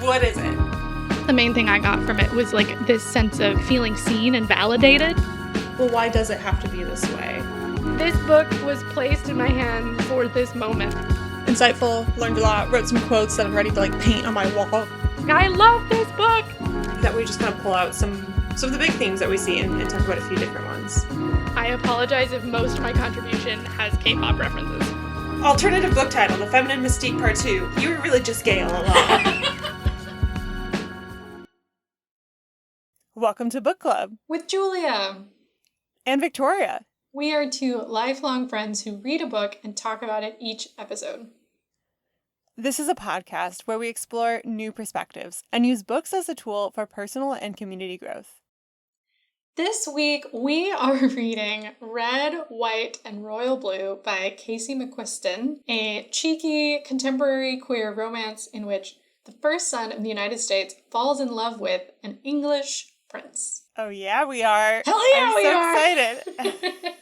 What is it? The main thing I got from it was like this sense of feeling seen and validated. Well, why does it have to be this way? This book was placed in my hand for this moment. Insightful, learned a lot, wrote some quotes that I'm ready to like paint on my wall. I love this book! That we just kind of pull out some of the big themes that we see and talk about a few different ones. I apologize if most of my contribution has K-pop references. Alternative book title, The Feminine Mystique Part 2. You were really just gay all along. Welcome to Book Club. With Julia. And Victoria. We are two lifelong friends who read a book and talk about it each episode. This is a podcast where we explore new perspectives and use books as a tool for personal and community growth. This week, we are reading Red, White, and Royal Blue by Casey McQuiston, a cheeky contemporary queer romance in which the first son of the United States falls in love with an English prince. Oh yeah, we are. Hell yeah, we are. I'm so excited.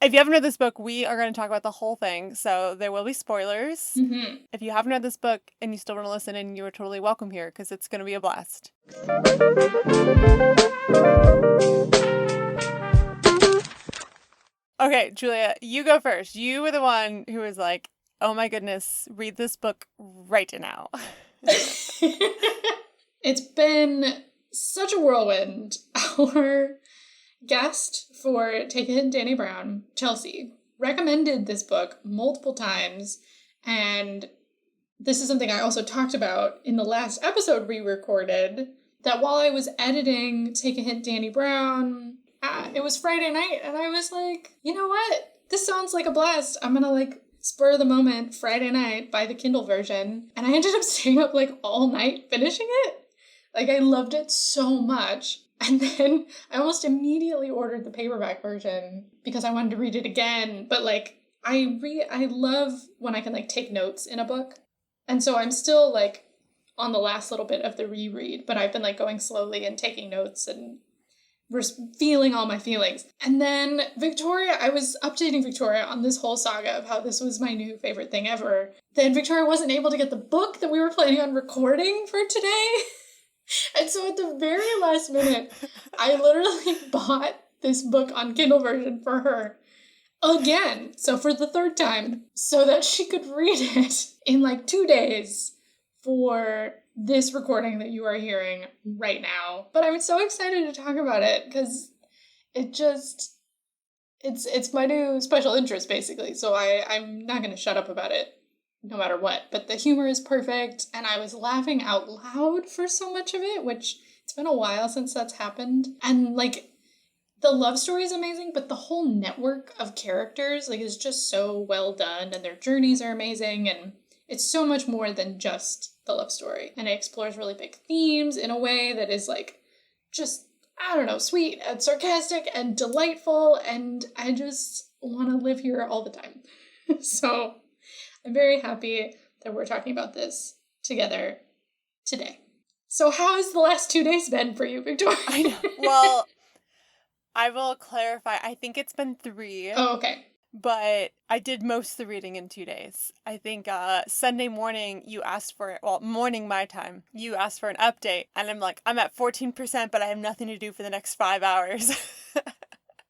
If you haven't read this book, we are going to talk about the whole thing, so there will be spoilers. Mm-hmm. If you haven't read this book and you still want to listen in, you are totally welcome here, because it's going to be a blast. Okay, Julia, you go first. You were the one who was like, oh my goodness, read this book right now. It's been such a whirlwind. Our guest for Take a Hint, Danny Brown, Chelsea, recommended this book multiple times, and this is something I also talked about in the last episode we recorded, that while I was editing Take a Hint, Danny Brown, it was Friday night, and I was like, you know what? This sounds like a blast. I'm gonna spur of the moment Friday night buy the Kindle version, and I ended up staying up all night finishing it. I loved it so much. And then I almost immediately ordered the paperback version because I wanted to read it again. But I love when I can take notes in a book. And so I'm still on the last little bit of the reread, but I've been going slowly and taking notes and feeling all my feelings. And then I was updating Victoria on this whole saga of how this was my new favorite thing ever. Then Victoria wasn't able to get the book that we were planning on recording for today. And so at the very last minute, I literally bought this book on Kindle version for her again. So for the third time, so that she could read it in 2 days for this recording that you are hearing right now. But I'm so excited to talk about it because it's my new special interest, basically. So I'm not going to shut up about it no matter what. But the humor is perfect, and I was laughing out loud for so much of it, which it's been a while since that's happened. And the love story is amazing, but the whole network of characters is just so well done, and their journeys are amazing, and it's so much more than just the love story. And it explores really big themes in a way that is just, I don't know, sweet and sarcastic and delightful, and I just want to live here all the time. So I'm very happy that we're talking about this together today. So how has the last 2 days been for you, Victoria? I know. Well, I will clarify. I think it's been 3. Oh, okay. But I did most of the reading in 2 days. I think Sunday morning you asked for, morning my time, you asked for an update. And I'm at 14%, but I have nothing to do for the next 5 hours.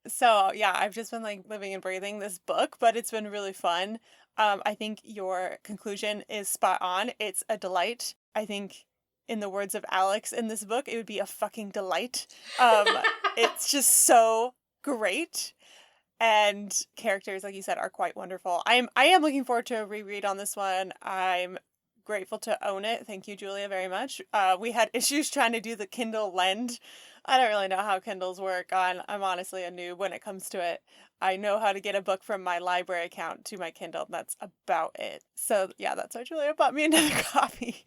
So yeah, I've just been living and breathing this book, but it's been really fun. I think your conclusion is spot on. It's a delight. I think, in the words of Alex in this book, it would be a fucking delight. It's just so great. And characters, like you said, are quite wonderful. I am looking forward to a reread on this one. I'm grateful to own it. Thank you, Julia, very much. We had issues trying to do the Kindle Lend. I don't really know how Kindles work. I'm honestly a noob when it comes to it. I know how to get a book from my library account to my Kindle, and that's about it. So yeah, that's why Julia bought me another copy.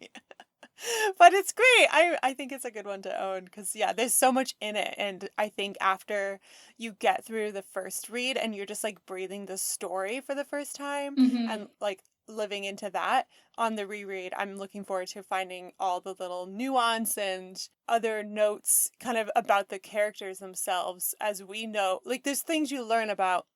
But it's great. I think it's a good one to own because, yeah, there's so much in it. And I think after you get through the first read and you're just breathing the story for the first time and living into that on the reread, I'm looking forward to finding all the little nuance and other notes kind of about the characters themselves. As we know, there's things you learn about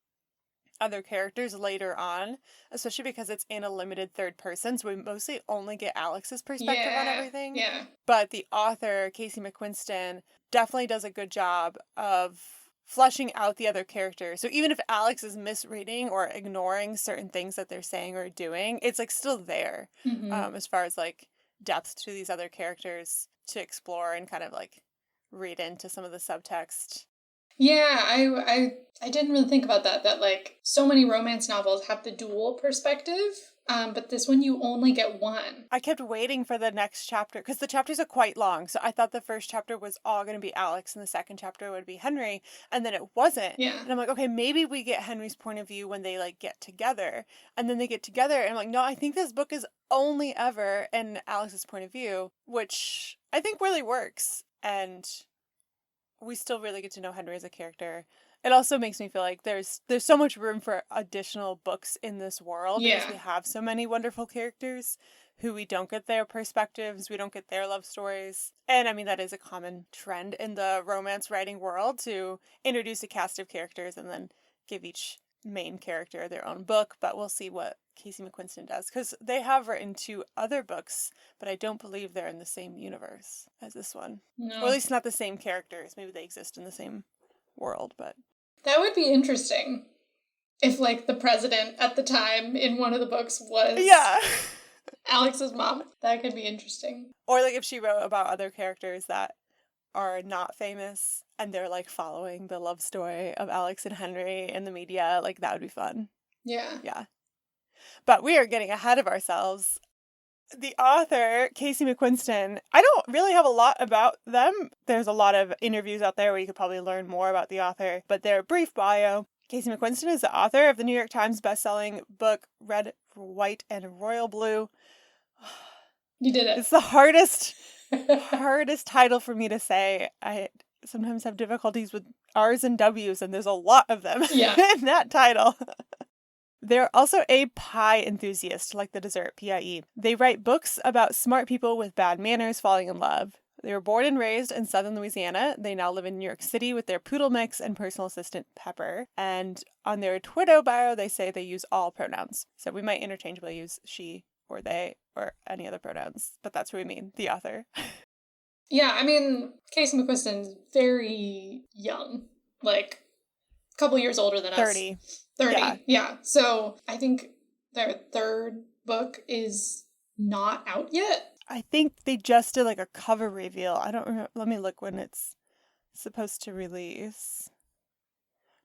other characters later on, especially because it's in a limited third person, so we mostly only get Alex's perspective on everything. Yeah. But the author, Casey McQuiston, definitely does a good job of fleshing out the other characters. So even if Alex is misreading or ignoring certain things that they're saying or doing, it's like still there as far as like depth to these other characters to explore and kind of like read into some of the subtext. Yeah, I didn't really think about that like so many romance novels have the dual perspective, but this one you only get one. I kept waiting for the next chapter because the chapters are quite long. So I thought the first chapter was all going to be Alex and the second chapter would be Henry, and then it wasn't. Yeah. And I'm like, okay, maybe we get Henry's point of view when they like get together. And then they get together and I'm like, no, I think this book is only ever in Alex's point of view, which I think really works. And we still really get to know Henry as a character. It also makes me feel like there's so much room for additional books in this world because we have so many wonderful characters who we don't get their perspectives, we don't get their love stories. And I mean, that is a common trend in the romance writing world to introduce a cast of characters and then give each main character their own book. But we'll see what Casey McQuiston does because they have written 2 other books, but I don't believe they're in the same universe as this one. No. Or at least not the same characters. Maybe they exist in the same world, but That would be interesting if, like, the president at the time in one of the books was Alex's mom. That could be interesting. Or, like, if she wrote about other characters that are not famous and they're, like, following the love story of Alex and Henry in the media, like, that would be fun. Yeah. Yeah. But we are getting ahead of ourselves. The author, Casey McQuiston, I don't really have a lot about them. There's a lot of interviews out there where you could probably learn more about the author, but their brief bio. Casey McQuiston is the author of the New York Times bestselling book Red, White, and Royal Blue. You did it. It's the hardest title for me to say. I sometimes have difficulties with R's and W's, and there's a lot of them in that title. They're also a pie enthusiast, like the dessert, P-I-E. They write books about smart people with bad manners falling in love. They were born and raised in southern Louisiana. They now live in New York City with their poodle mix and personal assistant Pepper. And on their Twitter bio, they say they use all pronouns. So we might interchangeably use she or they or any other pronouns, but that's who we mean, the author. Yeah, I mean, Casey McQuiston's very young, like a couple years older than us. 30. 30, yeah. So I think their third book is not out yet. I think they just did like a cover reveal. I don't remember. Let me look when it's supposed to release.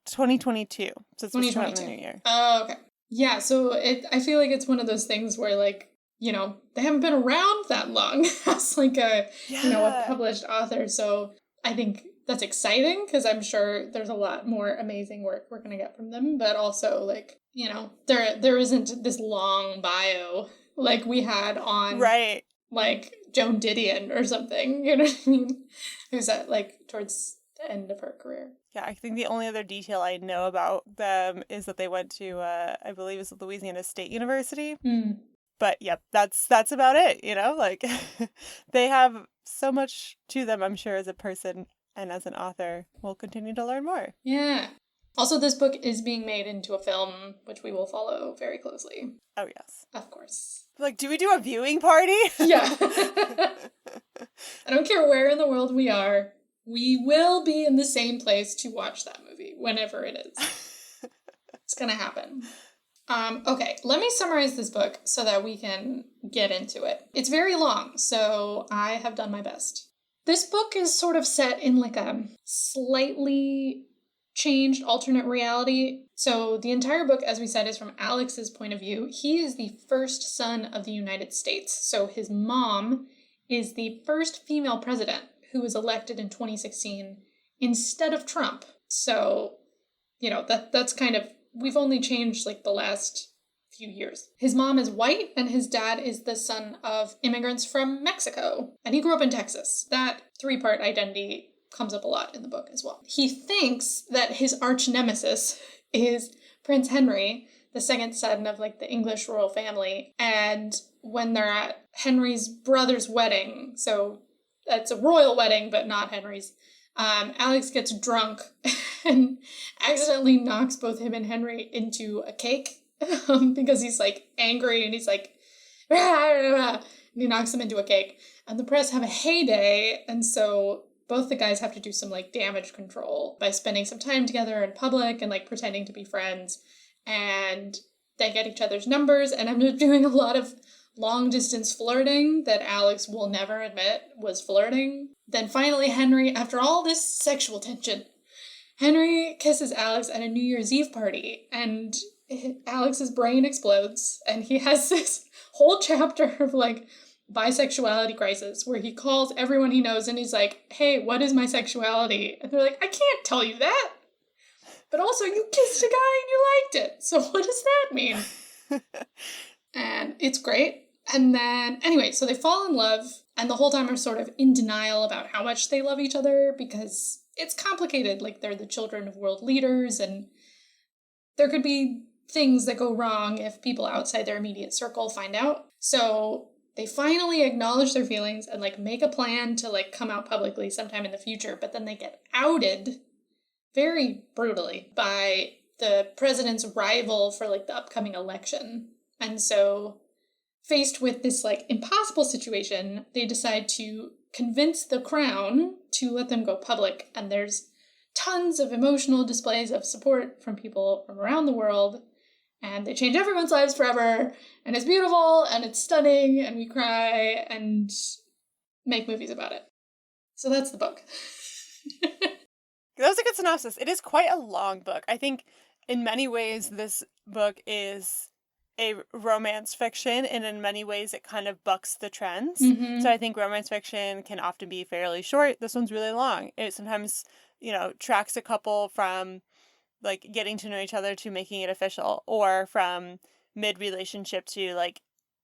2022. So it's supposed to come out in the new year. Oh, okay. Yeah, so I feel like it's one of those things where, like, you know, they haven't been around that long as like a, you know, a published author. So I think that's exciting because I'm sure there's a lot more amazing work we're going to get from them. But also, like, you know, there isn't this long bio like we had on, like, Joan Didion or something, you know what I mean? Who's at, like, towards the end of her career. Yeah, I think the only other detail I know about them is that they went to, I believe it's Louisiana State University. Mm. But, yep, that's about it, you know? Like, they have so much to them, I'm sure, as a person and as an author. We'll continue to learn more. Yeah. Also, this book is being made into a film, which we will follow very closely. Oh, yes. Of course. Like, do we do a viewing party? Yeah. I don't care where in the world we are. We will be in the same place to watch that movie, whenever it is. It's gonna happen. Okay, let me summarize this book so that we can get into it. It's very long, so I have done my best. This book is sort of set in like a slightly changed alternate reality. So the entire book, as we said, is from Alex's point of view. He is the first son of the United States. So his mom is the first female president who was elected in 2016 instead of Trump. So, you know, that's kind of, we've only changed like the last few years. His mom is white and his dad is the son of immigrants from Mexico. And he grew up in Texas. That 3-part identity comes up a lot in the book as well. He thinks that his arch nemesis is Prince Henry, the second son of like the English royal family. And when they're at Henry's brother's wedding, so that's a royal wedding, but not Henry's, Alex gets drunk and accidentally knocks both him and Henry into a cake because he's like angry and he's like, and he knocks them into a cake. And the press have a heyday, and so both the guys have to do some like damage control by spending some time together in public and like pretending to be friends, and they get each other's numbers and end up doing a lot of long distance flirting that Alex will never admit was flirting. Then finally Henry, after all this sexual tension, Henry kisses Alex at a New Year's Eve party, and Alex's brain explodes, and he has this whole chapter of like bisexuality crisis where he calls everyone he knows and he's like, hey, what is my sexuality? And they're like, I can't tell you that. But also, you kissed a guy and you liked it. So what does that mean? And it's great. And then, anyway, so they fall in love, and the whole time are sort of in denial about how much they love each other because it's complicated. Like, they're the children of world leaders, and there could be things that go wrong if people outside their immediate circle find out. So they finally acknowledge their feelings and, like, make a plan to, like, come out publicly sometime in the future, but then they get outed very brutally by the president's rival for, like, the upcoming election. And so, faced with this, like, impossible situation, they decide to convince the crown to let them go public, and there's tons of emotional displays of support from people from around the world, and they change everyone's lives forever, and it's beautiful, and it's stunning, and we cry, and make movies about it. So that's the book. That was a good synopsis. It is quite a long book. I think in many ways this book is a romance fiction, and in many ways it kind of bucks the trends. Mm-hmm. So I think romance fiction can often be fairly short. This one's really long. It sometimes, tracks a couple from like getting to know each other to making it official, or from mid-relationship to like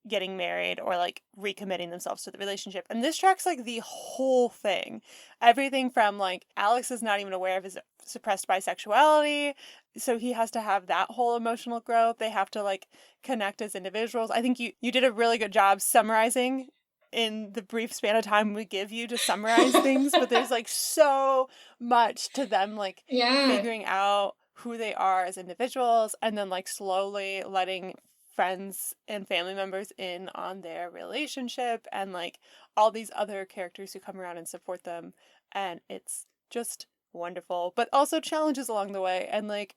getting married, or like recommitting themselves to the relationship. And this tracks like the whole thing. Everything from like Alex is not even aware of his suppressed bisexuality, so he has to have that whole emotional growth. They have to like connect as individuals. I think you did a really good job summarizing in the brief span of time we give you to summarize things, but there's like so much to them like figuring out who they are as individuals, and then like slowly letting friends and family members in on their relationship, and like all these other characters who come around and support them. And it's just wonderful, but also challenges along the way, and like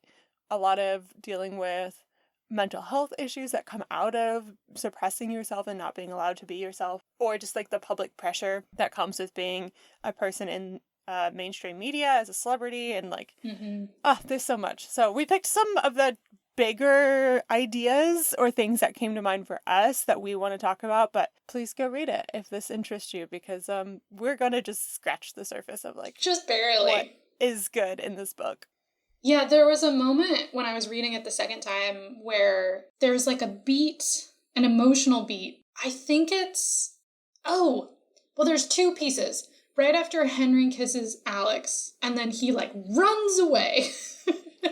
a lot of dealing with mental health issues that come out of suppressing yourself and not being allowed to be yourself, or just like the public pressure that comes with being a person in mainstream media as a celebrity, and like there's so much. So we picked some of the bigger ideas or things that came to mind for us that we want to talk about, but please go read it if this interests you, because we're gonna just scratch the surface of like just barely what is good in this book. Yeah, there was a moment when I was reading it the second time where there's like a beat, an emotional beat. I think it's there's two pieces. Right after Henry kisses Alex, and then he like runs away.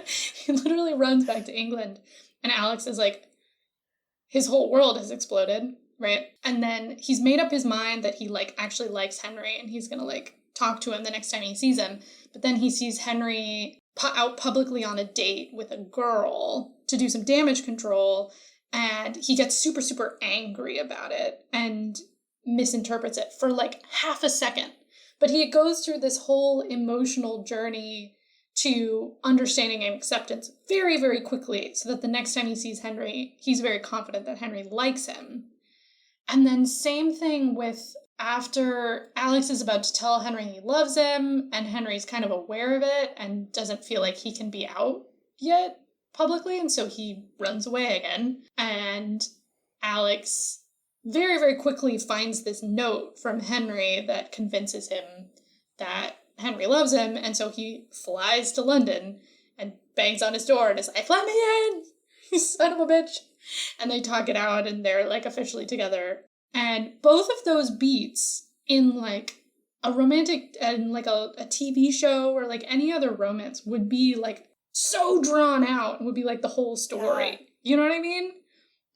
He literally runs back to England, and Alex is like, his whole world has exploded, right? And then he's made up his mind that he like actually likes Henry, and he's gonna like talk to him the next time he sees him. But then he sees Henry out publicly on a date with a girl to do some damage control, and he gets super, super angry about it and misinterprets it for like half a second. But he goes through this whole emotional journey to understanding and acceptance very, very quickly, so that the next time he sees Henry, he's very confident that Henry likes him. And then same thing with after Alex is about to tell Henry he loves him, and Henry's kind of aware of it and doesn't feel like he can be out yet publicly, and so he runs away again. And Alex very, very quickly finds this note from Henry that convinces him that Henry loves him, and so he flies to London and bangs on his door and is like, let me in, you son of a bitch. And they talk it out, and they're like officially together. And both of those beats in like a romantic and like a TV show or like any other romance would be like so drawn out and would be like the whole story. Yeah. You know what I mean?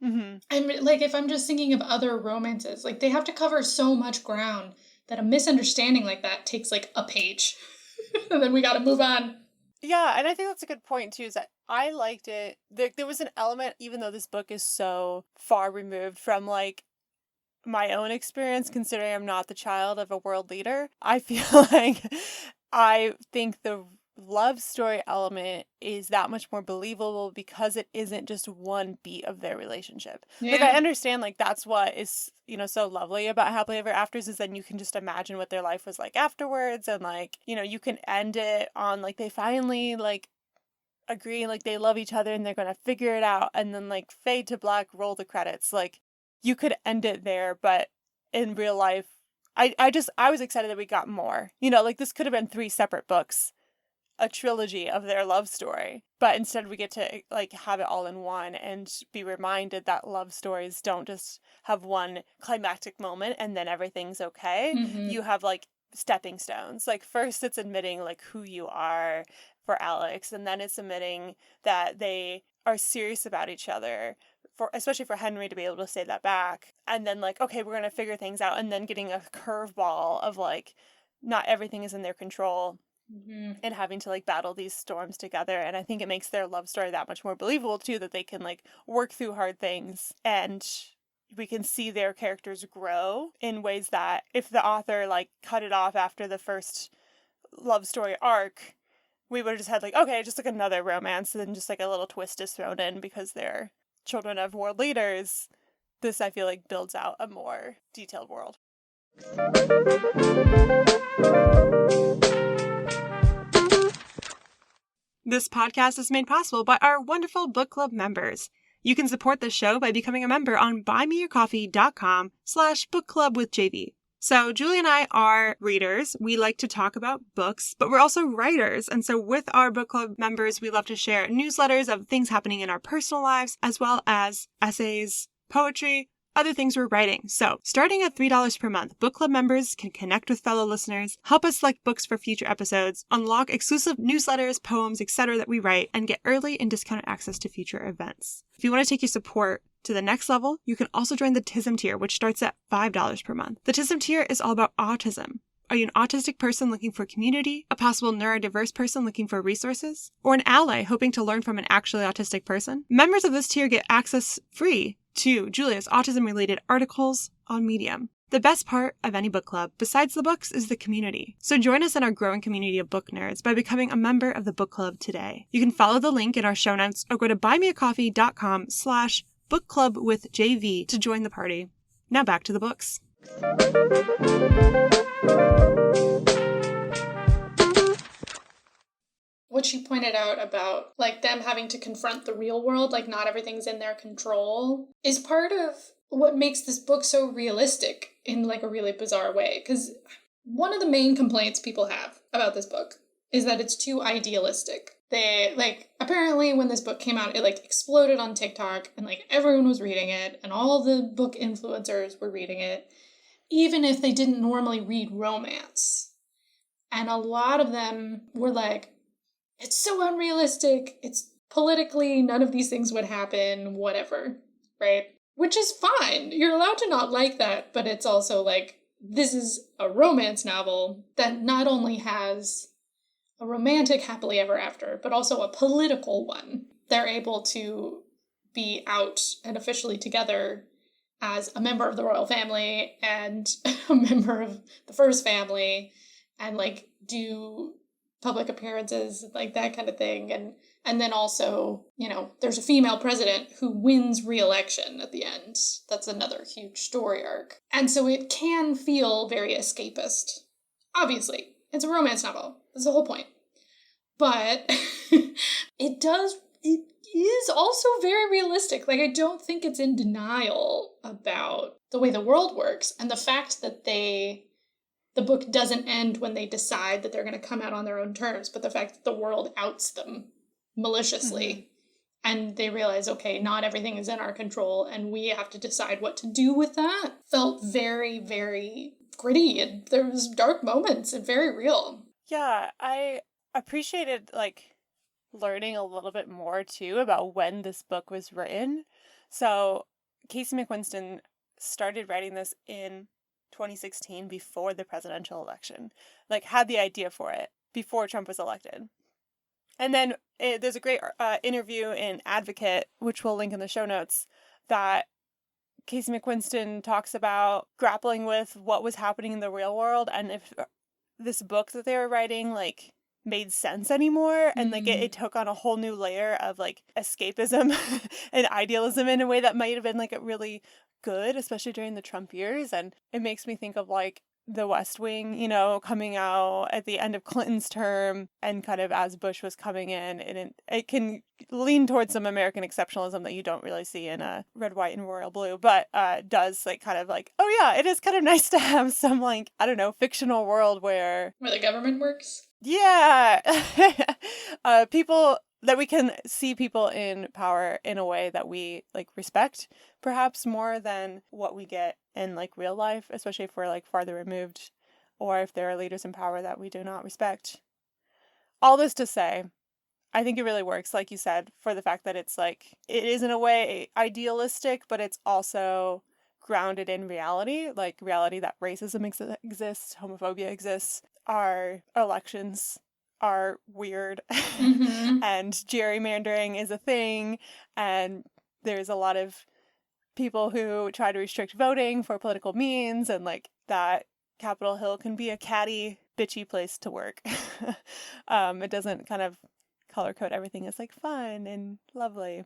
Mm-hmm. And like if I'm just thinking of other romances, like they have to cover so much ground that a misunderstanding like that takes like a page. And then we got to move on. Yeah, and I think that's a good point too, is that I liked it. There was an element, even though this book is so far removed from like my own experience, considering I'm not the child of a world leader, I feel like I think the love story element is that much more believable because it isn't just one beat of their relationship. Like, I understand, like, that's what is, so lovely about happily ever afters, is then you can just imagine what their life was like afterwards, and like, you can end it on like they finally like agree, like they love each other and they're gonna figure it out, and then like fade to black, roll the credits. Like, you could end it there, but in real life, I was excited that we got more. Like, this could have been 3 separate books, a trilogy of their love story, but instead we get to like have it all in one and be reminded that love stories don't just have one climactic moment and then everything's okay. Mm-hmm. You have like stepping stones. Like, first it's admitting like who you are for Alex, and then it's admitting that they are serious about each other, for especially for Henry to be able to say that back, and then like, okay, we're gonna figure things out, and then getting a curveball of like not everything is in their control. Mm-hmm. And having to like battle these storms together. And I think it makes their love story that much more believable too, that they can like work through hard things, and we can see their characters grow in ways that if the author like cut it off after the first love story arc, we would have just had like, okay, just like another romance, and then just like a little twist is thrown in because they're children of world leaders. This, I feel like, builds out a more detailed world. This podcast is made possible by our wonderful book club members. You can support the show by becoming a member on buymeacoffee.com/bookclubwithjv. So Julie and I are readers. We like to talk about books, but we're also writers. And so with our book club members, we love to share newsletters of things happening in our personal lives, as well as essays, poetry, other things we're writing. So, starting at $3 per month, book club members can connect with fellow listeners, help us select books for future episodes, unlock exclusive newsletters, poems, etc. that we write, and get early and discounted access to future events. If you want to take your support to the next level, you can also join the TISM tier, which starts at $5 per month. The TISM tier is all about autism. Are you an autistic person looking for community, a possible neurodiverse person looking for resources, or an ally hoping to learn from an actually autistic person? Members of this tier get access free to Julia's autism-related articles on Medium. The best part of any book club, besides the books, is the community. So join us in our growing community of book nerds by becoming a member of the book club today. You can follow the link in our show notes or go to buymeacoffee.com/bookclubwithjv to join the party. Now back to the books. What she pointed out about like them having to confront the real world, like not everything's in their control, is part of what makes this book so realistic in like a really bizarre way. Because one of the main complaints people have about this book is that it's too idealistic. They like, apparently when this book came out, it like exploded on TikTok and like everyone was reading it and all the book influencers were reading it, even if they didn't normally read romance. And a lot of them were like, it's so unrealistic, it's politically, none of these things would happen, whatever, right? Which is fine. You're allowed to not like that, but it's also like, this is a romance novel that not only has a romantic happily ever after, but also a political one. They're able to be out and officially together as a member of the royal family and a member of the first family, and like do public appearances, like that kind of thing. And then also, there's a female president who wins re-election at the end. That's another huge story arc. And so it can feel very escapist. Obviously, it's a romance novel. That's the whole point. But it is also very realistic. Like, I don't think it's in denial about the way the world works and the fact that the book doesn't end when they decide that they're going to come out on their own terms, but the fact that the world outs them maliciously, and they realize, okay, not everything is in our control, and we have to decide what to do with that, felt very, very gritty, and there was dark moments and very real. Yeah, I appreciated, like, learning a little bit more, too, about when this book was written. So, Casey McQuiston started writing this in 2016 before the presidential election, like had the idea for it before Trump was elected. And then there's a great interview in Advocate, which we'll link in the show notes, that Casey McQuiston talks about grappling with what was happening in the real world and if this book that they were writing, like, made sense anymore. And, like, it took on a whole new layer of, like, escapism and idealism in a way that might have been, like, really good, especially during the Trump years. And it makes me think of, like, The West Wing, you know, coming out at the end of Clinton's term and kind of as Bush was coming in. And it can lean towards some American exceptionalism that you don't really see in a Red, White, and Royal Blue, but does, like, kind of like, oh yeah, it is kind of nice to have some, like, I don't know, fictional world where the government works. Yeah. People that we can see people in power in a way that we, like, respect, perhaps more than what we get in, like, real life, especially if we're, like, farther removed or if there are leaders in power that we do not respect. All this to say, I think it really works, like you said, for the fact that it's, like, it is in a way idealistic, but it's also grounded in reality, like reality that racism exists, homophobia exists, our elections are weird, and gerrymandering is a thing, and there's a lot of people who try to restrict voting for political means, and, like, that Capitol Hill can be a catty, bitchy place to work. It doesn't kind of color code everything as, like, fun and lovely.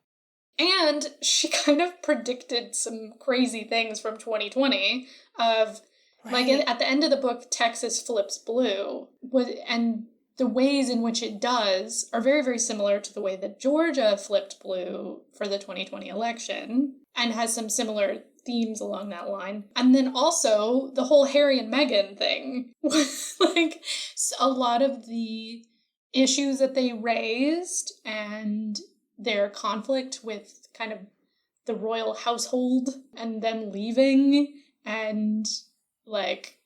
And she kind of predicted some crazy things from 2020 of, like, at the end of the book, Texas flips blue, and the ways in which it does are very, very similar to the way that Georgia flipped blue for the 2020 election, and has some similar themes along that line. And then also the whole Harry and Meghan thing. Like, a lot of the issues that they raised and their conflict with kind of the royal household and them leaving, and, like,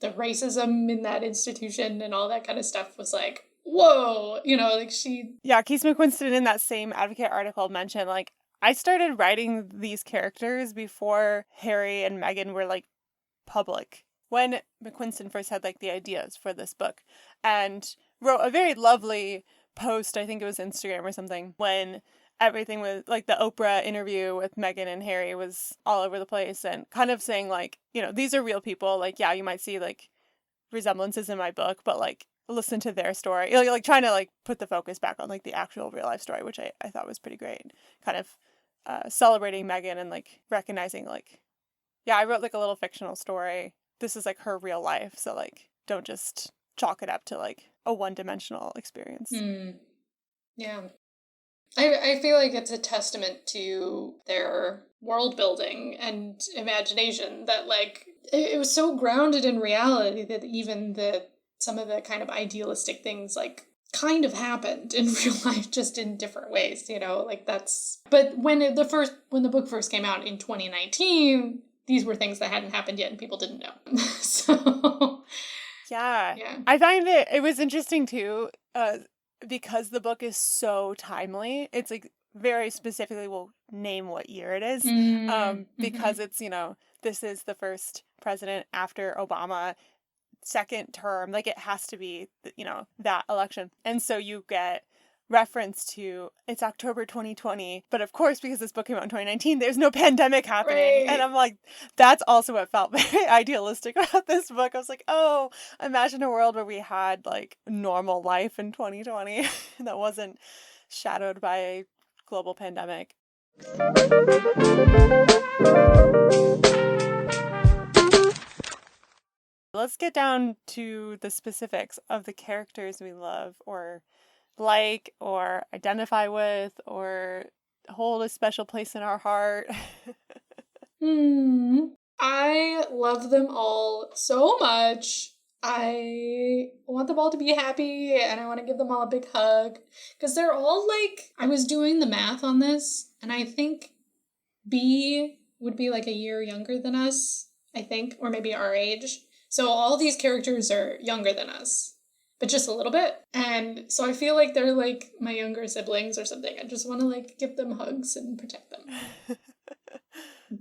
the racism in that institution and all that kind of stuff was like, whoa, you know, like Yeah, Casey McQuiston in that same Advocate article mentioned, like, I started writing these characters before Harry and Meghan were, like, public. When McQuiston first had, like, the ideas for this book, and wrote a very lovely post, I think it was Instagram or something, when everything was, like, the Oprah interview with Meghan and Harry was all over the place, and kind of saying, like, you know, these are real people, like, yeah, you might see, like, resemblances in my book, but, like, listen to their story, like trying to, like, put the focus back on, like, the actual real life story, which I thought was pretty great, kind of celebrating Meghan and, like, recognizing, like, yeah, I wrote, like, a little fictional story, this is, like, her real life, so, like, don't just chalk it up to, like, a one-dimensional experience. Yeah. I feel like it's a testament to their world building and imagination that, like, it was so grounded in reality that even some of the kind of idealistic things, like, kind of happened in real life, just in different ways, you know, like, that's, but when the book first came out in 2019, these were things that hadn't happened yet and people didn't know. So yeah. I find it was interesting too, because the book is so timely. It's, like, very specifically will name what year it is, because it's, you know, this is the first president after Obama, second term, like, it has to be, you know, that election. And so you get reference to, it's October 2020, but of course, because this book came out in 2019, there's no pandemic happening. Right. And I'm like, that's also what felt very idealistic about this book. I was like, oh, imagine a world where we had, like, normal life in 2020 that wasn't shadowed by a global pandemic. Let's get down to the specifics of the characters we love or like or identify with or hold a special place in our heart. I love them all so much. I want them all to be happy, and I want to give them all a big hug, because they're all, like, I was doing the math on this, and I think B would be, like, a year younger than us, I think, or maybe our age. So all these characters are younger than us, but just a little bit. And so I feel like they're, like, my younger siblings or something. I just want to, like, give them hugs and protect them.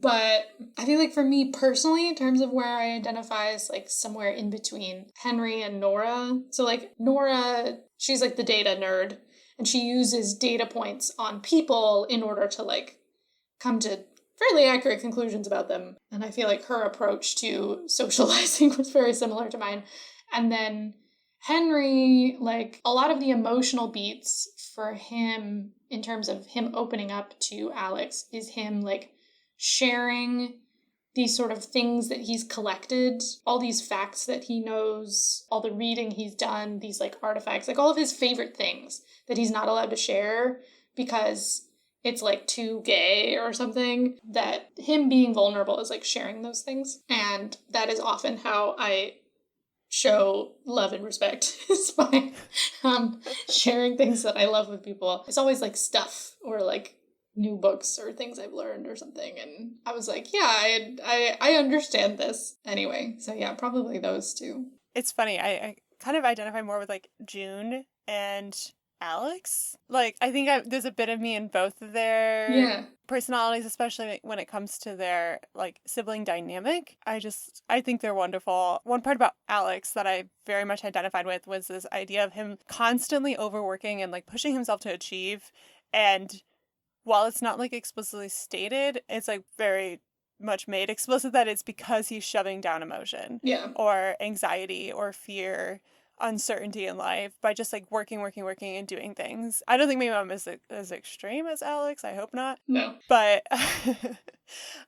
But I feel like for me personally, in terms of where I identify as like somewhere in between Henry and Nora. So like Nora, she's like the data nerd, and she uses data points on people in order to like come to fairly accurate conclusions about them. And I feel like her approach to socializing was very similar to mine. And then Henry, like a lot of the emotional beats for him in terms of him opening up to Alex is him like sharing these sort of things that he's collected, all these facts that he knows, all the reading he's done, these like artifacts, like all of his favorite things that he's not allowed to share because it's like too gay or something, that him being vulnerable is like sharing those things. And that is often how I show love and respect is by sharing things that I love with people. It's always like stuff or like new books or things I've learned or something. And I was like, yeah, I understand this anyway. So yeah, probably those two. It's funny. I kind of identify more with like June and Alex. Like, I think there's a bit of me in both of their personalities, especially when it comes to their like sibling dynamic. I think they're wonderful. One part about Alex that I very much identified with was this idea of him constantly overworking and like pushing himself to achieve. And while it's not like explicitly stated, it's like very much made explicit that it's because he's shoving down emotion or anxiety or fear, uncertainty in life by just like working and doing things. I don't think my mom is as extreme as Alex. I hope not. No. But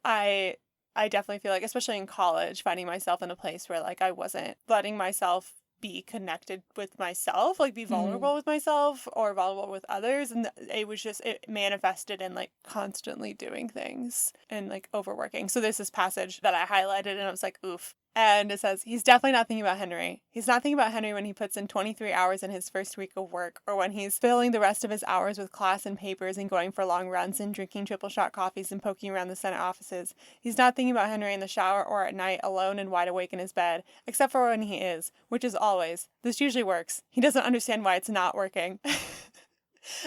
I definitely feel like, especially in college, finding myself in a place where like I wasn't letting myself be connected with myself, like be vulnerable with myself or vulnerable with others. And it manifested in like constantly doing things and like overworking. So there's this passage that I highlighted and I was like, oof. And it says, he's definitely not thinking about Henry. He's not thinking about Henry when he puts in 23 hours in his first week of work, or when he's filling the rest of his hours with class and papers and going for long runs and drinking triple shot coffees and poking around the Senate offices. He's not thinking about Henry in the shower or at night alone and wide awake in his bed, except for when he is, which is always. This usually works. He doesn't understand why it's not working.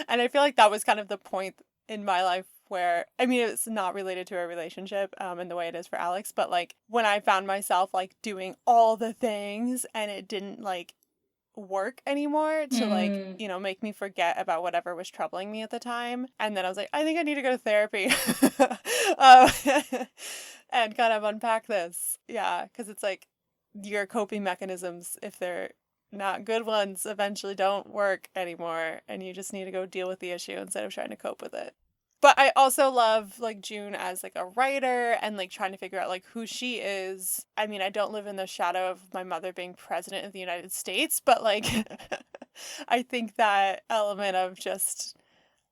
And I feel like that was kind of the point in my life where, I mean, it's not related to a relationship in the way it is for Alex, but like when I found myself like doing all the things and it didn't like work anymore to like, you know, make me forget about whatever was troubling me at the time. And then I was like, I think I need to go to therapy and kind of unpack this. Yeah, because it's like your coping mechanisms, if they're not good ones, eventually don't work anymore. And you just need to go deal with the issue instead of trying to cope with it. But I also love, like, June as, like, a writer and, like, trying to figure out, like, who she is. I mean, I don't live in the shadow of my mother being president of the United States, but, like, I think that element of just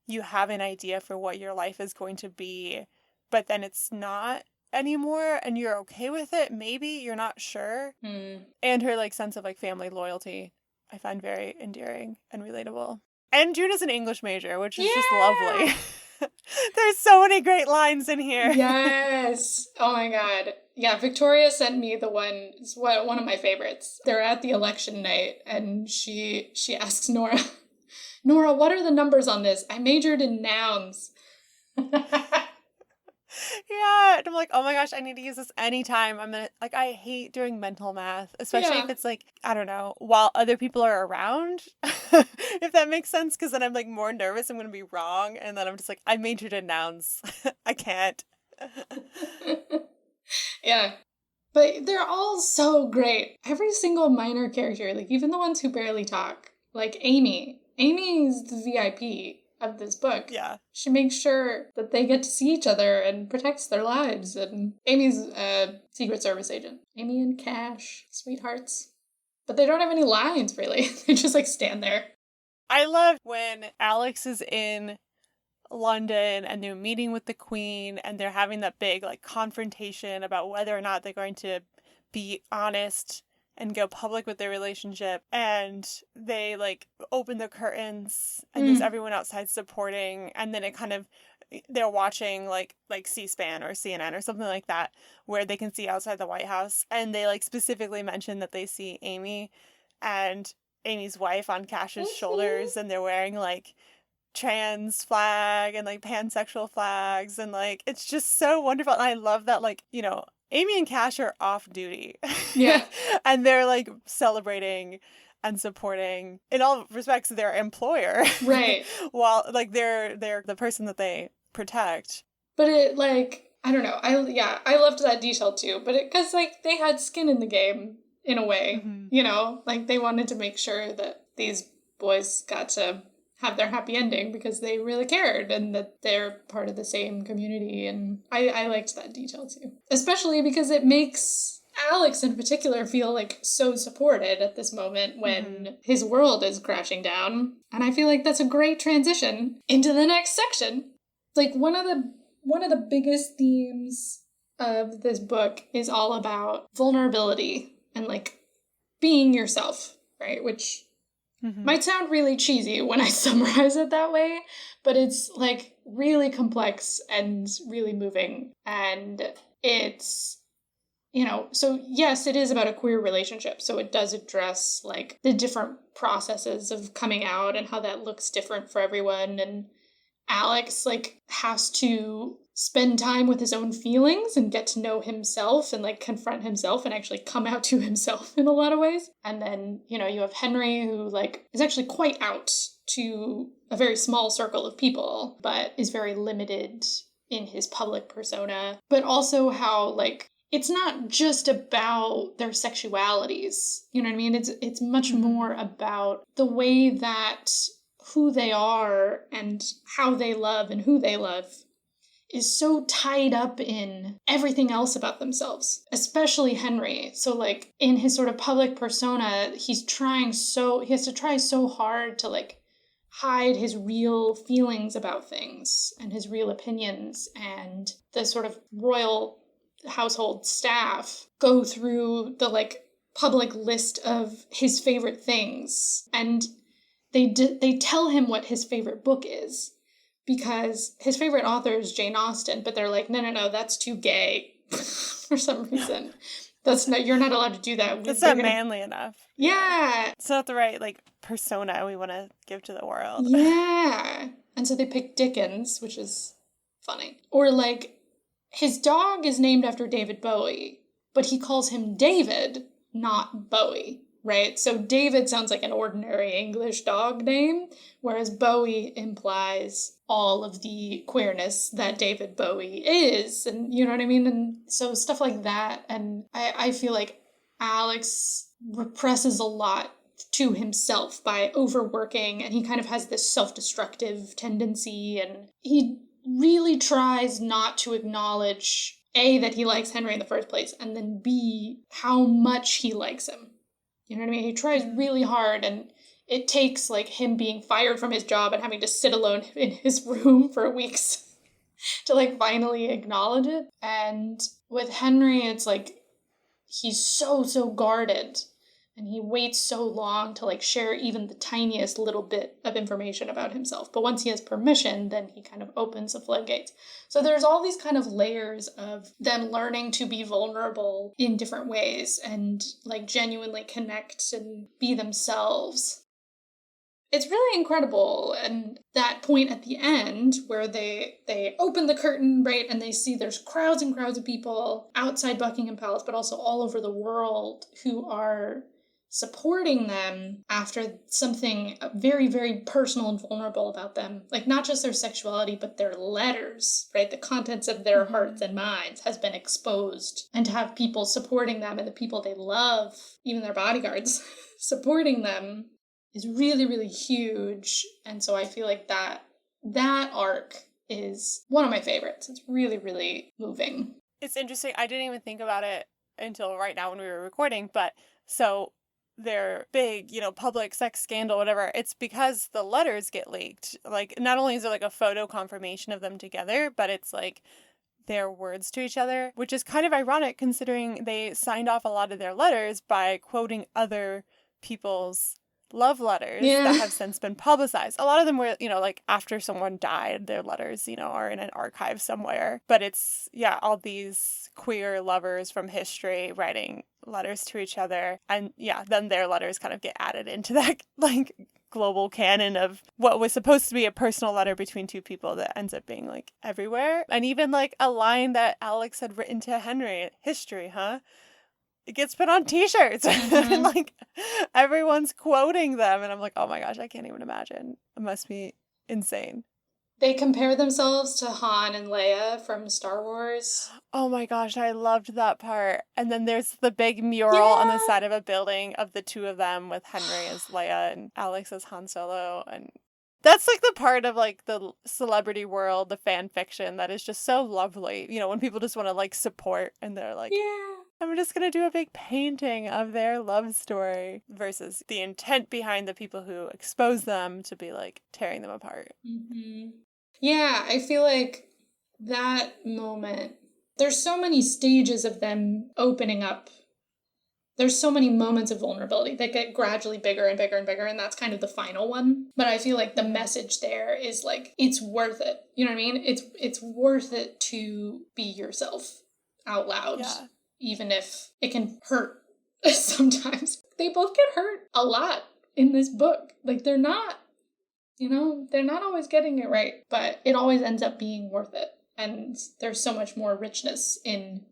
you have an idea for what your life is going to be, but then it's not anymore and you're okay with it. Maybe you're not sure. And her, like, sense of, like, family loyalty I find very endearing and relatable. And June is an English major, which is just lovely. There's so many great lines in here. Yes. Oh my God. Yeah, Victoria sent me the one, it's one of my favorites. They're at the election night and she asks Nora, Nora, what are the numbers on this? I majored in nouns. Yeah, and I'm like, oh my gosh, I need to use this anytime. I hate doing mental math, especially if it's like, I don't know, while other people are around, if that makes sense, because then I'm like more nervous I'm going to be wrong, and then I'm just like, I majored in nouns. I can't. Yeah. But they're all so great. Every single minor character, like even the ones who barely talk, like Amy. Amy's the VIP of this book. Yeah. She makes sure that they get to see each other and protects their lives. And Amy's a Secret Service agent. Amy and Cash, sweethearts. But they don't have any lines, really. They just, like, stand there. I love when Alex is in London and they're meeting with the Queen and they're having that big, like, confrontation about whether or not they're going to be honest and go public with their relationship, and they like open the curtains and there's everyone outside supporting, and then it kind of, they're watching like C-SPAN or CNN or something like that where they can see outside the White House, and they like specifically mention that they see Amy and Amy's wife on Cash's shoulders, and they're wearing like trans flag and like pansexual flags, and like it's just so wonderful. And I love that, like, you know, Amy and Cash are off duty. Yeah. And they're like celebrating and supporting in all respects their employer. Right. While like they're the person that they protect. But it, like, I don't know. I loved that detail too. But because like they had skin in the game in a way, you know, like they wanted to make sure that these boys got to have their happy ending because they really cared and that they're part of the same community. And I liked that detail too, especially because it makes Alex in particular feel like so supported at this moment when his world is crashing down. And I feel like that's a great transition into the next section. Like one of the biggest themes of this book is all about vulnerability and like being yourself, right? Which might sound really cheesy when I summarize it that way, but it's like really complex and really moving. And it's, you know, so yes, it is about a queer relationship. So it does address like the different processes of coming out and how that looks different for everyone. And Alex like has to spend time with his own feelings and get to know himself and like confront himself and actually come out to himself in a lot of ways. And then, you know, you have Henry who like is actually quite out to a very small circle of people, but is very limited in his public persona. But also how like it's not just about their sexualities. You know what I mean? It's much more about the way that who they are and how they love and who they love is so tied up in everything else about themselves, especially Henry. So like in his sort of public persona, he has to try so hard to like hide his real feelings about things and his real opinions, and the sort of royal household staff go through the like public list of his favorite things, and they tell him what his favorite book is, because his favorite author is Jane Austen, but they're like, no, that's too gay for some reason. You're not allowed to do that. That's not manly enough. Yeah. It's not the right like persona we want to give to the world. Yeah. And so they pick Dickens, which is funny. Or like his dog is named after David Bowie, but he calls him David, not Bowie. Right? So David sounds like an ordinary English dog name, whereas Bowie implies all of the queerness that David Bowie is. And you know what I mean? And so stuff like that. And I feel like Alex represses a lot to himself by overworking, and he kind of has this self-destructive tendency, and he really tries not to acknowledge, A, that he likes Henry in the first place, and then B, how much he likes him. You know what I mean? He tries really hard, and it takes like him being fired from his job and having to sit alone in his room for weeks to like finally acknowledge it. And with Henry, it's like he's so guarded, and he waits so long to like share even the tiniest little bit of information about himself. But once he has permission, then he kind of opens the floodgates. So there's all these kind of layers of them learning to be vulnerable in different ways and like genuinely connect and be themselves. It's really incredible. And that point at the end where they open the curtain, right, and they see there's crowds and crowds of people outside Buckingham Palace, but also all over the world who are supporting them after something very, very personal and vulnerable about them. Like not just their sexuality, but their letters, right? The contents of their hearts and minds has been exposed. And to have people supporting them and the people they love, even their bodyguards, supporting them is really, really huge. And so I feel like that arc is one of my favorites. It's really, really moving. It's interesting. I didn't even think about it until right now when we were recording, but so their big, you know, public sex scandal, whatever, it's because the letters get leaked. Like, not only is there like a photo confirmation of them together, but it's like their words to each other, which is kind of ironic considering they signed off a lot of their letters by quoting other people's love letters that have since been publicized. A lot of them were, you know, like after someone died, their letters, you know, are in an archive somewhere. But it's, yeah, all these queer lovers from history writing letters to each other. And yeah, then their letters kind of get added into that like global canon of what was supposed to be a personal letter between two people that ends up being like everywhere. And even like a line that Alex had written to Henry, history, huh? It gets put on t-shirts and like everyone's quoting them. And I'm like, oh my gosh, I can't even imagine. It must be insane. They compare themselves to Han and Leia from Star Wars. Oh my gosh, I loved that part. And then there's the big mural on the side of a building of the two of them with Henry as Leia and Alex as Han Solo. And that's like the part of like the celebrity world, the fan fiction that is just so lovely. You know, when people just want to like support and they're like, I'm just going to do a big painting of their love story versus the intent behind the people who expose them to be like tearing them apart. Mm-hmm. Yeah, I feel like that moment, there's so many stages of them opening up. There's so many moments of vulnerability that get gradually bigger and bigger and bigger, and that's kind of the final one. But I feel like the message there is like, it's worth it. You know what I mean? It's worth it to be yourself out loud, even if it can hurt sometimes. They both get hurt a lot in this book. Like, they're not always getting it right, but it always ends up being worth it. And there's so much more richness in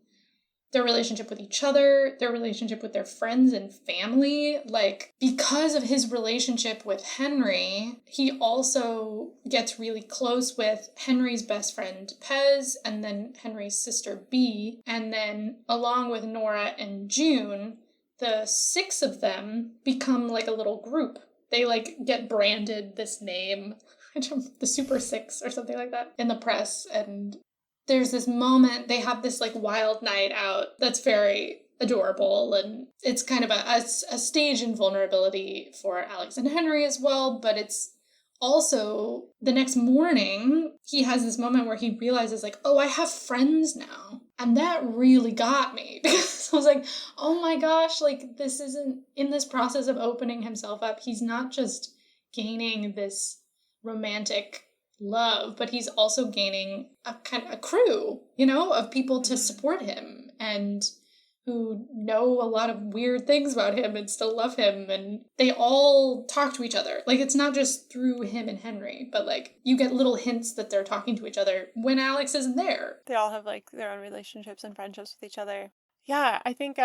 their relationship with each other, their relationship with their friends and family. Like, because of his relationship with Henry, he also gets really close with Henry's best friend, Pez, and then Henry's sister, Bee. And then, along with Nora and June, the 6 of them become like a little group. They, like, get branded this name, the Super Six or something like that, in the press. And there's this moment, they have this, like, wild night out that's very adorable. And it's kind of a stage in vulnerability for Alex and Henry as well. But it's also, the next morning, he has this moment where he realizes, like, oh, I have friends now. And that really got me, because I was like, oh my gosh, like, this isn't, in this process of opening himself up, he's not just gaining this romantic love, but he's also gaining a kind of a crew, you know, of people to support him and who know a lot of weird things about him and still love him, and they all talk to each other. Like, it's not just through him and Henry, but, like, you get little hints that they're talking to each other when Alex isn't there. They all have, like, their own relationships and friendships with each other. Yeah, I think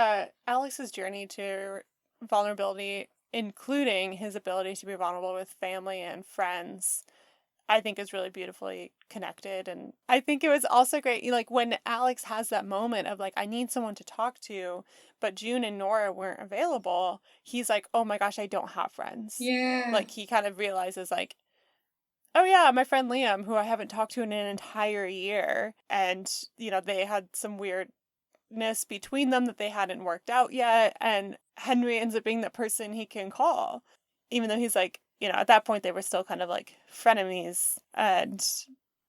Alex's journey to vulnerability, including his ability to be vulnerable with family and friends, I think is really beautifully connected. And I think it was also great, like, when Alex has that moment of like, I need someone to talk to, but June and Nora weren't available, he's like, oh my gosh, I don't have friends. Yeah. Like, he kind of realizes like, oh yeah, my friend Liam, who I haven't talked to in an entire year, and, you know, they had some weirdness between them that they hadn't worked out yet, and Henry ends up being the person he can call, even though he's like, you know, at that point they were still kind of like frenemies and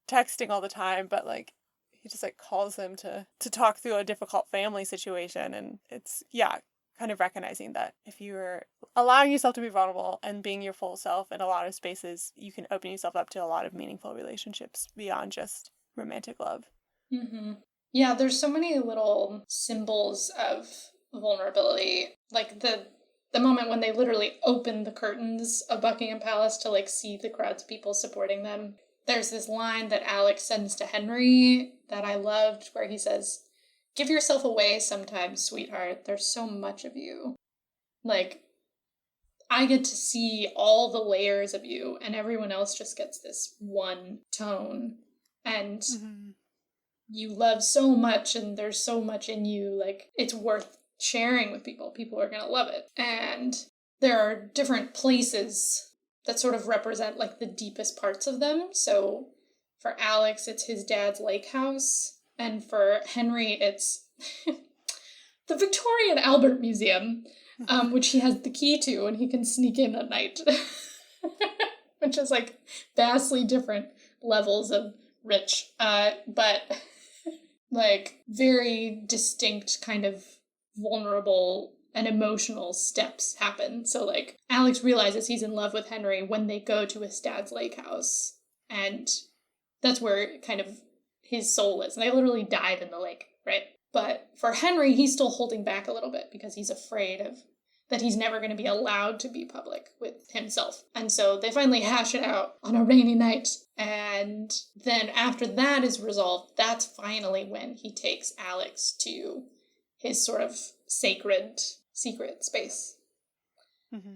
texting all the time, but like he just like calls him to talk through a difficult family situation. And it's, yeah, kind of recognizing that if you're allowing yourself to be vulnerable and being your full self in a lot of spaces, you can open yourself up to a lot of meaningful relationships beyond just romantic love. Mm-hmm. Yeah, there's so many little symbols of vulnerability, like the moment when they literally open the curtains of Buckingham Palace to, like, see the crowds of people supporting them. There's this line that Alex sends to Henry that I loved, where he says, give yourself away sometimes, sweetheart. There's so much of you. Like, I get to see all the layers of you, and everyone else just gets this one tone. And you love so much, and there's so much in you. Like, it's worth sharing with people. People are going to love it. And there are different places that sort of represent like the deepest parts of them. So for Alex, it's his dad's lake house. And for Henry, it's the Victoria and Albert Museum, which he has the key to and he can sneak in at night. Which is like vastly different levels of rich. But like very distinct kind of vulnerable and emotional steps happen. So like Alex realizes he's in love with Henry when they go to his dad's lake house, and that's where kind of his soul is. And they literally dive in the lake, right? But for Henry, he's still holding back a little bit because he's afraid of that he's never going to be allowed to be public with himself. And so they finally hash it out on a rainy night. And then after that is resolved, that's finally when he takes Alex to his sort of sacred, secret space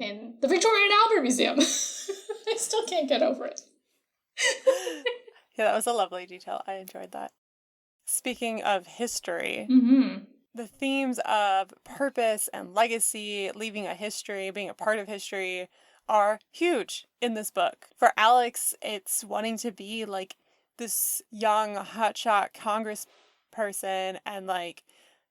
in the Victoria and Albert Museum. I still can't get over it. Yeah, that was a lovely detail. I enjoyed that. Speaking of history, the themes of purpose and legacy, leaving a history, being a part of history, are huge in this book. For Alex, it's wanting to be like this young hotshot congressperson and like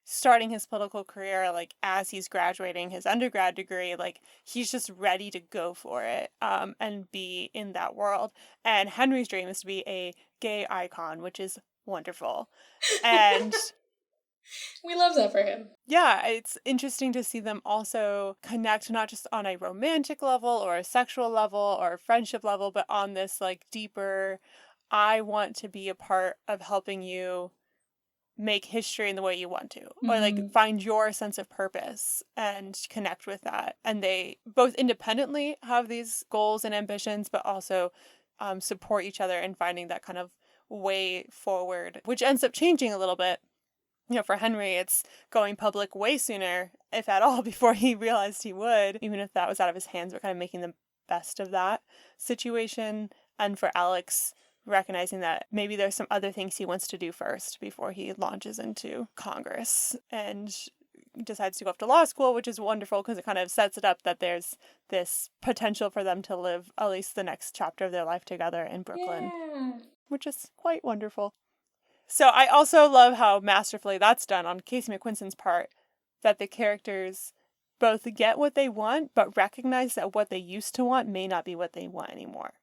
starting his political career like as he's graduating his undergrad degree. Like he's just ready to go for it and be in that world. And Henry's dream is to be a gay icon, which is wonderful. And we love that for him. yeah, it's interesting to see them also connect, not just on a romantic level or a sexual level or a friendship level, but on this like deeper, I want to be a part of helping you make history in the way you want to, or like find your sense of purpose and connect with that. And they both independently have these goals and ambitions, but also support each other in finding that kind of way forward, which ends up changing a little bit. You know, for Henry, it's going public way sooner, if at all, before he realized he would, even if that was out of his hands, but kind of making the best of that situation. And for Alex, recognizing that maybe there's some other things he wants to do first before he launches into Congress and decides to go off to law school, which is wonderful because it kind of sets it up that there's this potential for them to live at least the next chapter of their life together in Brooklyn, which is quite wonderful. So I also love how masterfully that's done on Casey McQuiston's part, that the characters both get what they want, but recognize that what they used to want may not be what they want anymore.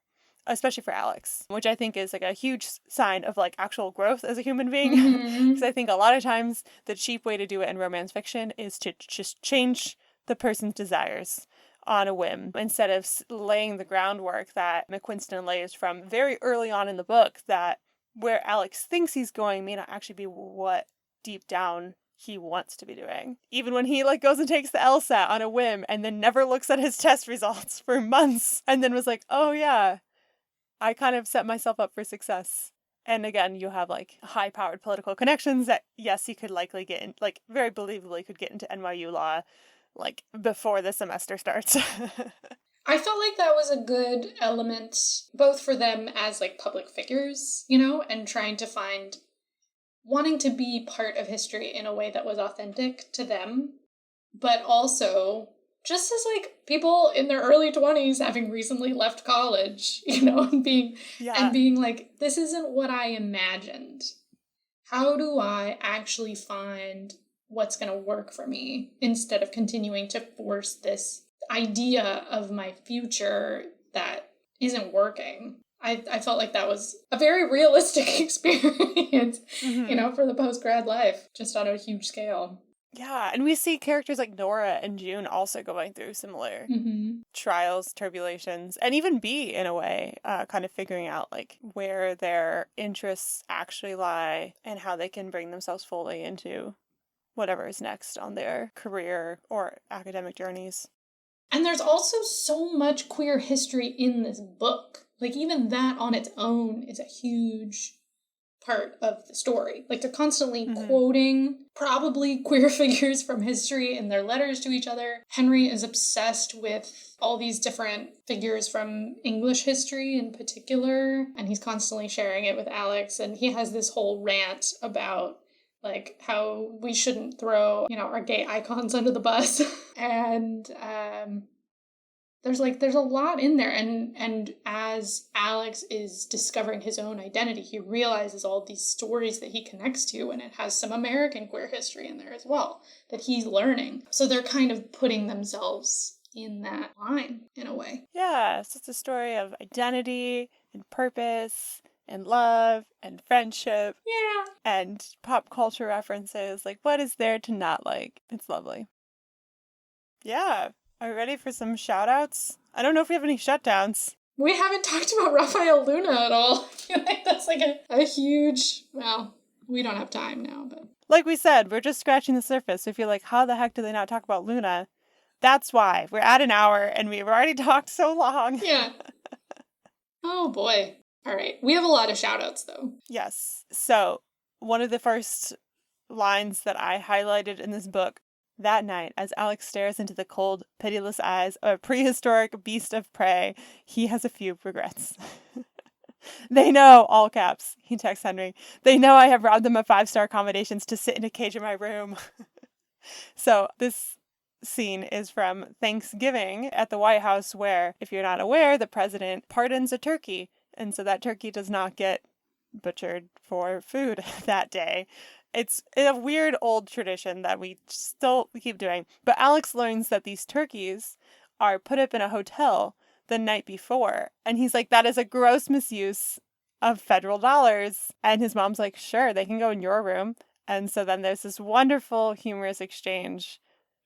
Especially for Alex, which I think is like a huge sign of like actual growth as a human being. Because I think a lot of times the cheap way to do it in romance fiction is to just change the person's desires on a whim, instead of laying the groundwork that McQuiston lays from very early on in the book, that where Alex thinks he's going may not actually be what deep down he wants to be doing. Even when he like goes and takes the LSAT on a whim and then never looks at his test results for months and then was like, oh yeah, I kind of set myself up for success. And again, you have like high-powered political connections that, yes, he could likely get in, like very believably could get into NYU law like before the semester starts. I felt like that was a good element, both for them as like public figures, you know, and trying to find, wanting to be part of history in a way that was authentic to them, but also just as like people in their early 20s having recently left college, you know, and being like, this isn't what I imagined. How do I actually find what's going to work for me instead of continuing to force this idea of my future that isn't working? I felt like that was a very realistic experience, you know, for the post-grad life, just on a huge scale. Yeah, and we see characters like Nora and June also going through similar trials, tribulations, and even Bee, in a way, kind of figuring out like where their interests actually lie and how they can bring themselves fully into whatever is next on their career or academic journeys. And there's also so much queer history in this book. Like, even that on its own is a huge part of the story. Like, they're constantly quoting probably queer figures from history in their letters to each other. Henry is obsessed with all these different figures from English history in particular, and he's constantly sharing it with Alex, and he has this whole rant about like how we shouldn't throw, you know, our gay icons under the bus. And there's a lot in there. And as Alex is discovering his own identity, he realizes all these stories that he connects to, and it has some American queer history in there as well that he's learning. So they're kind of putting themselves in that line in a way. Yeah, so it's a story of identity and purpose and love and friendship. Yeah. And pop culture references. Like, what is there to not like? It's lovely. Yeah. Are we ready for some shout outs? I don't know if we have any shutdowns. We haven't talked about Raphael Luna at all. That's like a huge, well, we don't have time now, but. Like we said, we're just scratching the surface. So if you're like, how the heck do they not talk about Luna? That's why. We're at an hour and we've already talked so long. Yeah. Oh, boy. All right. We have a lot of shout-outs, though. Yes. So, one of the first lines that I highlighted in this book: that night, as Alex stares into the cold, pitiless eyes of a prehistoric beast of prey, he has a few regrets. They know, all caps, he texts Henry, they know I have robbed them of 5-star accommodations to sit in a cage in my room. So this scene is from Thanksgiving at the White House, where, if you're not aware, the president pardons a turkey. And so that turkey does not get butchered for food that day. It's a weird old tradition that we still keep doing. But Alex learns that these turkeys are put up in a hotel the night before. And he's like, that is a gross misuse of federal dollars. And his mom's like, sure, they can go in your room. And so then there's this wonderful, humorous exchange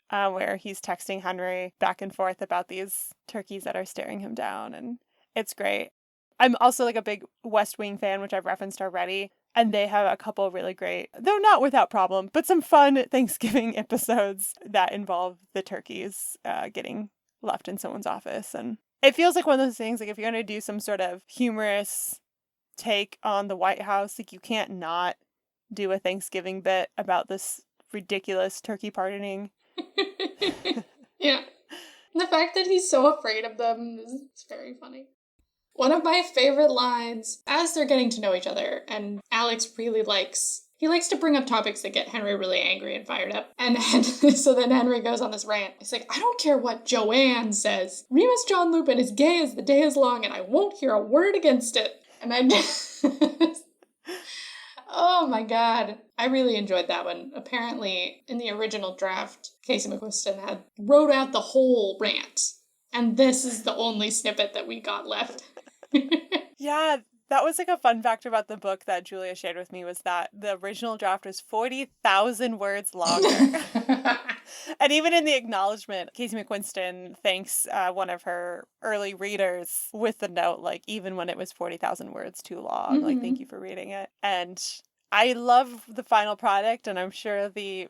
where he's texting Henry back and forth about these turkeys that are staring him down. And it's great. I'm also like a big West Wing fan, which I've referenced already. And they have a couple really great, though not without problem, but some fun Thanksgiving episodes that involve the turkeys getting left in someone's office. And it feels like one of those things, like if you're going to do some sort of humorous take on the White House, like you can't not do a Thanksgiving bit about this ridiculous turkey pardoning. Yeah. And the fact that he's so afraid of them is very funny. One of my favorite lines, as they're getting to know each other, and Alex really likes to bring up topics that get Henry really angry and fired up. And so then Henry goes on this rant. He's like, I don't care what Joanne says. Remus John Lupin is gay as the day is long, and I won't hear a word against it. And I just... Oh my god. I really enjoyed that one. Apparently, in the original draft, Casey McQuiston wrote out the whole rant. And this is the only snippet that we got left. Yeah, that was like a fun fact about the book that Julia shared with me, was that the original draft was 40,000 words longer. And even in the acknowledgement, Casey McQuiston thanks one of her early readers with the note, like, even when it was 40,000 words too long, like, thank you for reading it. And I love the final product, and I'm sure the,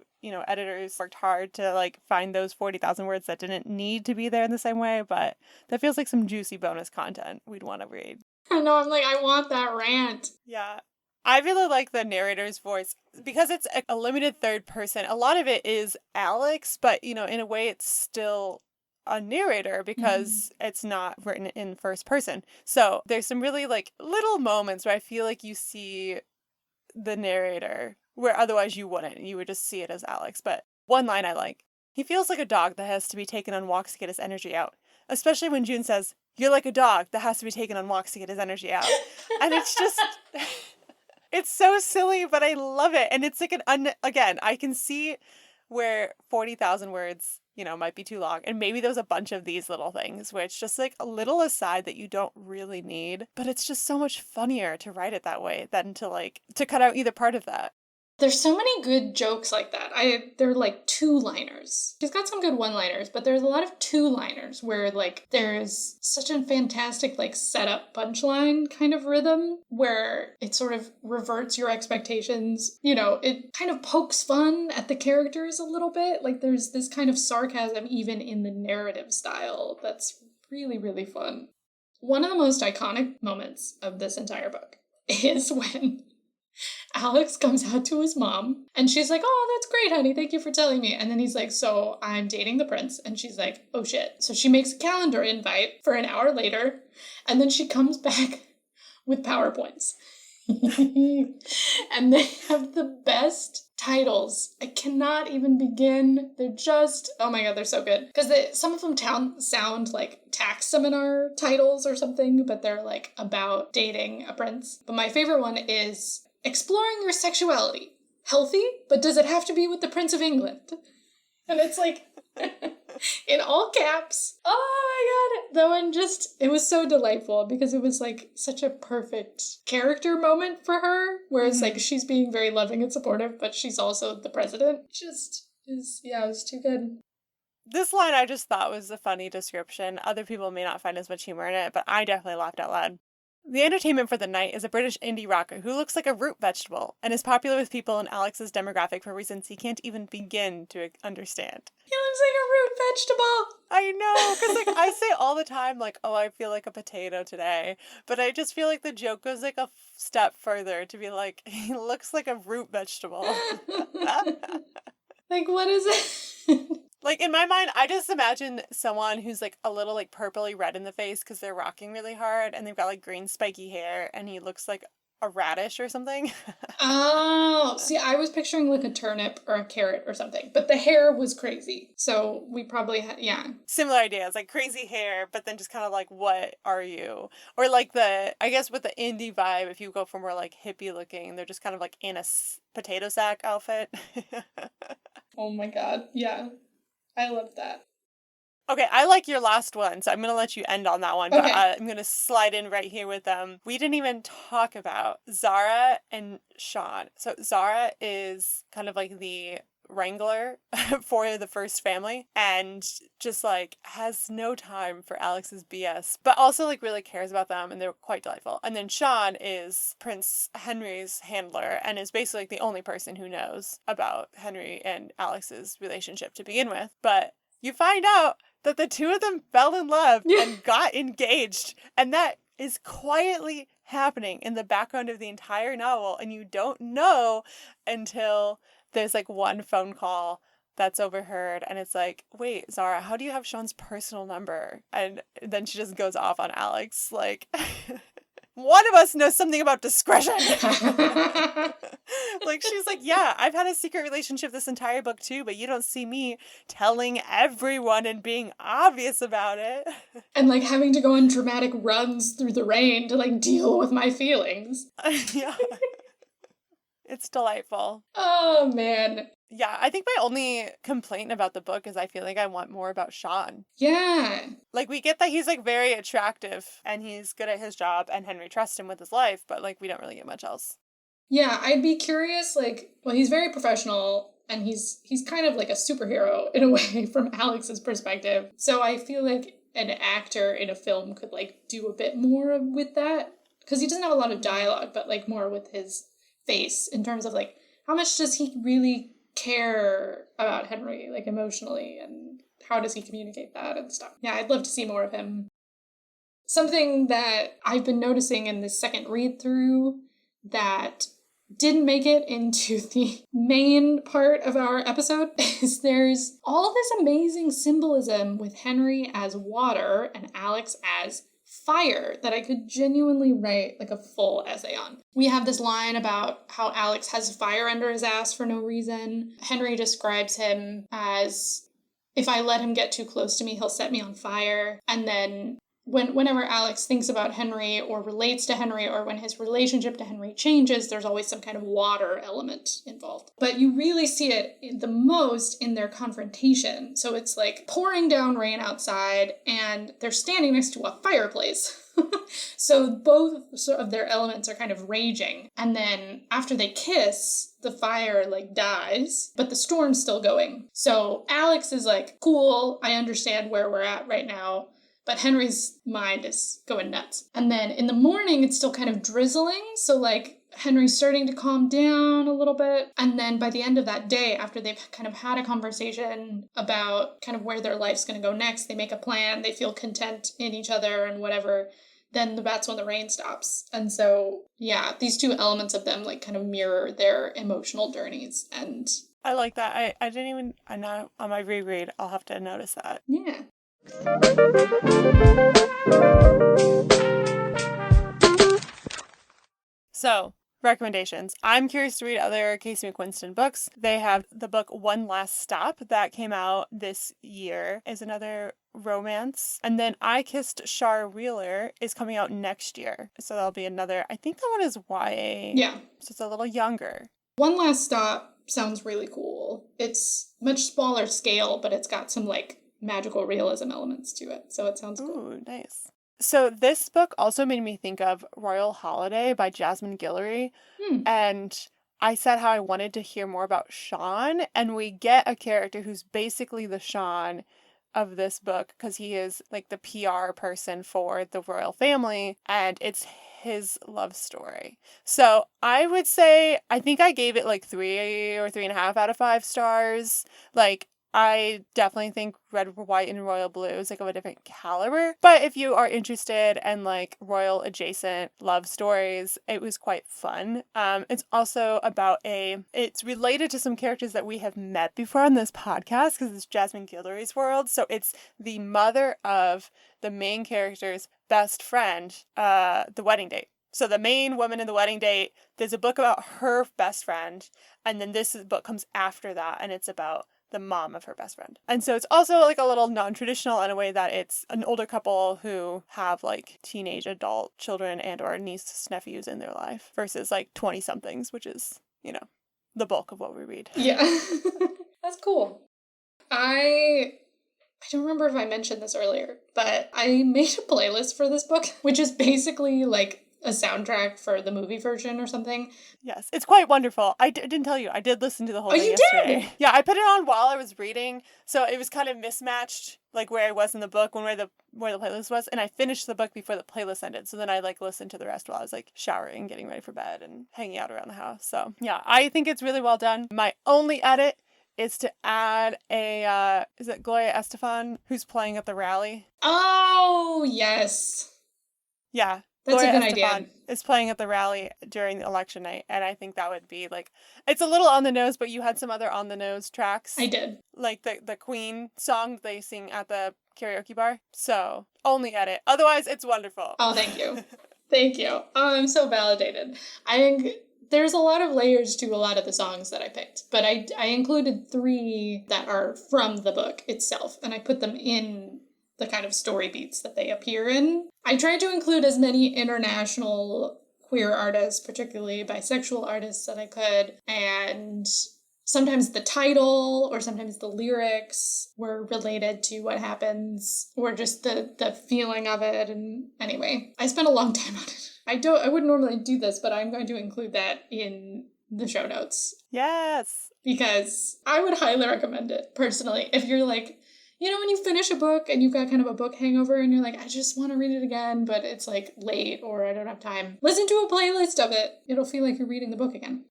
editors worked hard to, like, find those 40,000 words that didn't need to be there in the same way, but that feels like some juicy bonus content we'd want to read. I know, I'm like, I want that rant. Yeah. I really like the narrator's voice because it's a limited third person. A lot of it is Alex, but, in a way it's still a narrator because it's not written in first person. So there's some really, like, little moments where I feel like you see the narrator where otherwise you wouldn't. You would just see it as Alex. But one line I like: he feels like a dog that has to be taken on walks to get his energy out. Especially when June says, you're like a dog that has to be taken on walks to get his energy out. And it's just... It's so silly, but I love it. And it's like again, I can see where 40,000 words, might be too long. And maybe there's a bunch of these little things where it's just like a little aside that you don't really need. But it's just so much funnier to write it that way than to cut out either part of that. There's so many good jokes like that. They're like two-liners. She's got some good one-liners, but there's a lot of two-liners where, like, there's such a fantastic, like, setup punchline kind of rhythm where it sort of reverts your expectations. It kind of pokes fun at the characters a little bit. Like, there's this kind of sarcasm even in the narrative style that's really, really fun. One of the most iconic moments of this entire book is when Alex comes out to his mom, and she's like, oh, that's great, honey, thank you for telling me. And then he's like, so I'm dating the prince. And she's like, oh shit. So she makes a calendar invite for an hour later, and then she comes back with PowerPoints. And they have the best titles. I cannot even begin. They're just, oh my god, they're so good. Because some of them sound like tax seminar titles or something, but they're like about dating a prince. But my favorite one is Exploring Your Sexuality. Healthy, but does it have to be with the Prince of England? And it's like, in all caps. Oh my god. That one it was so delightful because it was like such a perfect character moment for her. Whereas like she's being very loving and supportive, but she's also the president. It was too good. This line I just thought was a funny description. Other people may not find as much humor in it, but I definitely laughed out loud. The entertainment for the night is a British indie rocker who looks like a root vegetable and is popular with people in Alex's demographic for reasons he can't even begin to understand. He looks like a root vegetable. I know, because like I say all the time, like, oh, I feel like a potato today, but I just feel like the joke goes like a step further to be like, he looks like a root vegetable. Like, what is it? Like, in my mind, I just imagine someone who's, like, a little, like, purpley red in the face because they're rocking really hard, and they've got, like, green spiky hair, and he looks like a radish or something. Oh, see, I was picturing, like, a turnip or a carrot or something, but the hair was crazy, so we probably had, yeah. Similar ideas, like, crazy hair, but then just kind of, like, what are you? Or, like, I guess with the indie vibe, if you go for more, like, hippie looking, they're just kind of, like, in a potato sack outfit. Oh my god, yeah. I love that. Okay, I like your last one, so I'm going to let you end on that one, Okay. but I'm going to slide in right here with them. We didn't even talk about Zara and Sean. So Zara is kind of like the wrangler for the first family and just like has no time for Alex's BS, but also like really cares about them and they're quite delightful. And then Sean is Prince Henry's handler and is basically like the only person who knows about Henry and Alex's relationship to begin with. But you find out that the two of them fell in love and got engaged, and that is quietly happening in the background of the entire novel, and you don't know until there's like one phone call that's overheard, and it's like, wait, Zara, how do you have Sean's personal number? And then she just goes off on Alex, like, one of us knows something about discretion. Like, she's like, yeah, I've had a secret relationship this entire book too, but you don't see me telling everyone and being obvious about it. And like having to go on dramatic runs through the rain to like deal with my feelings. Yeah. It's delightful. Oh, man. Yeah, I think my only complaint about the book is I feel like I want more about Sean. Yeah. Like, we get that he's, like, very attractive and he's good at his job and Henry trusts him with his life, but, like, we don't really get much else. Yeah, I'd be curious, like, well, he's very professional and he's kind of like a superhero in a way from Alex's perspective. So I feel like an actor in a film could, like, do a bit more with that. Because he doesn't have a lot of dialogue, but, like, more with his face in terms of, like, how much does he really care about Henry, like, emotionally, and how does he communicate that and stuff. Yeah, I'd love to see more of him. Something that I've been noticing in this second read-through that didn't make it into the main part of our episode is there's all this amazing symbolism with Henry as water and Alex as fire that I could genuinely write like a full essay on. We have this line about how Alex has fire under his ass for no reason. Henry describes him as, if I let him get too close to me, he'll set me on fire. And then whenever Alex thinks about Henry or relates to Henry, or when his relationship to Henry changes, there's always some kind of water element involved. But you really see it the most in their confrontation. So it's like pouring down rain outside and they're standing next to a fireplace. So both of their elements are kind of raging. And then after they kiss, the fire like dies, but the storm's still going. So Alex is like, cool, I understand where we're at right now. But Henry's mind is going nuts. And then in the morning, it's still kind of drizzling. So like Henry's starting to calm down a little bit. And then by the end of that day, after they've kind of had a conversation about kind of where their life's going to go next, they make a plan, they feel content in each other and whatever, then that's when the rain stops. And so, yeah, these two elements of them like kind of mirror their emotional journeys. And I like that. I didn't even, I know on my reread, I'll have to notice that. yeah. So, recommendations. I'm curious to read other Casey McQuiston books. They have the book One Last Stop that came out this year, is another romance. And then I Kissed Shar Wheeler is coming out next year. So that'll be another, I think that one is YA. Yeah. So it's a little younger. One Last Stop sounds really cool. It's much smaller scale, but it's got some like magical realism elements to it. So it sounds cool. Ooh, nice. So this book also made me think of Royal Holiday by Jasmine Guillory. And I said how I wanted to hear more about Sean, and we get a character who's basically the Sean of this book because he is like the PR person for the royal family, and it's his love story. So I would say, I think I gave it like 3 or 3.5 out of 5 stars. Like, I definitely think Red, White, and Royal Blue is like of a different caliber. But if you are interested in like royal adjacent love stories, it was quite fun. It's also about it's related to some characters that we have met before on this podcast because it's Jasmine Guillory's world. So it's the mother of the main character's best friend, The Wedding Date. So the main woman in The Wedding Date, there's a book about her best friend, and then this book comes after that, and it's about the mom of her best friend. And so it's also like a little non-traditional in a way that it's an older couple who have like teenage adult children and or nieces, nephews in their life versus like 20-somethings, which is, the bulk of what we read. Yeah. That's cool. I don't remember if I mentioned this earlier, but I made a playlist for this book, which is basically like a soundtrack for the movie version or something. Yes, it's quite wonderful. I didn't tell you, I did listen to the whole thing yesterday. Did? Yeah, I put it on while I was reading, so it was kind of mismatched, like where I was in the book and where the playlist was, and I finished the book before the playlist ended, so then I like listened to the rest while I was like showering, getting ready for bed, and hanging out around the house. So yeah, I think it's really well done. My only edit is to add is it Gloria Estefan who's playing at the rally? Oh, yes. Yeah. That's Gloria a good Estefan idea. is playing at the rally during the election night, and I think that would be like, it's a little on the nose, but you had some other on the nose tracks. I did. Like the Queen song they sing at the karaoke bar. So only edit. Otherwise, it's wonderful. Oh, thank you. Thank you. Oh, I'm so validated. I think there's a lot of layers to a lot of the songs that I picked, but I included 3 that are from the book itself, and I put them in the kind of story beats that they appear in. I tried to include as many international queer artists, particularly bisexual artists, that I could, and sometimes the title or sometimes the lyrics were related to what happens, or just the feeling of it. And anyway, I spent a long time on it. I wouldn't normally do this, but I'm going to include that in the show notes. Yes. Because I would highly recommend it, personally. If you're like, when you finish a book and you've got kind of a book hangover and you're like, I just want to read it again, but it's like late or I don't have time, listen to a playlist of it. It'll feel like you're reading the book again.